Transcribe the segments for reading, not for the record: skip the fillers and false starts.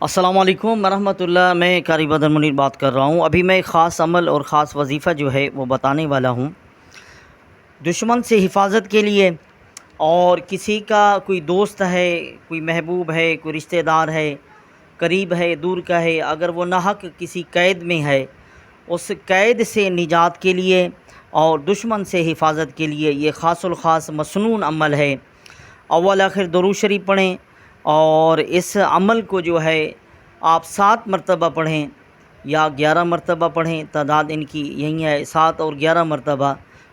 السلام علیکم ورحمۃ اللہ۔ میں قاری بدر منیر بات کر رہا ہوں۔ ابھی میں ایک خاص عمل اور خاص وظیفہ جو ہے وہ بتانے والا ہوں دشمن سے حفاظت کے لیے۔ اور کسی کا کوئی دوست ہے، کوئی محبوب ہے، کوئی رشتہ دار ہے، قریب ہے، دور کا ہے، اگر وہ ناحق کسی قید میں ہے، اس قید سے نجات کے لیے اور دشمن سے حفاظت کے لیے یہ خاص الخاص مسنون عمل ہے۔ اول آخر درود شریف پڑھیں اور اس عمل کو جو ہے آپ 7 مرتبہ پڑھیں یا 11 مرتبہ پڑھیں، تعداد ان کی یہی ہے 7 اور 11 مرتبہ۔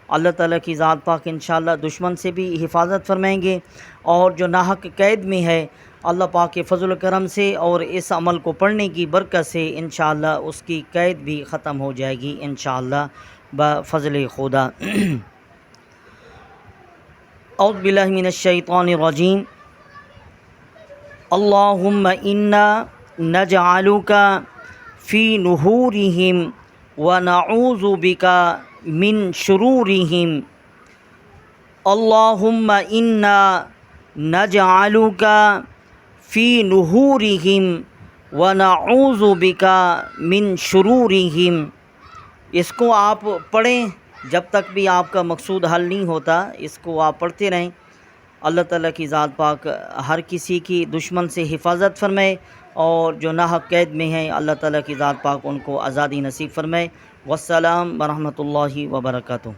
اللہ تعالیٰ کی ذات پاک انشاءاللہ دشمن سے بھی حفاظت فرمائیں گے، اور جو ناحق قید میں ہے اللہ پاک کے فضل و کرم سے اور اس عمل کو پڑھنے کی برکت سے انشاءاللہ اس کی قید بھی ختم ہو جائے گی انشاءاللہ بفضل خدا۔ اعوذ باللہ من الشیطان الرجیم۔ اللہم انا نجعلک فی نحورہم ونعوذ بک من شرورہم۔ اللہم انا نجعلک فی نحورہم ونعوذ بک من شرورہم۔ اس کو آپ پڑھیں جب تک بھی آپ کا مقصود حل نہیں ہوتا، اس کو آپ پڑھتے رہیں۔ اللہ تعالیٰ کی ذات پاک ہر کسی کی دشمن سے حفاظت فرمائے، اور جو ناحق قید میں ہیں اللہ تعالیٰ کی ذات پاک ان کو آزادی نصیب فرمائے۔ والسلام ورحمۃ اللہ وبرکاتہ۔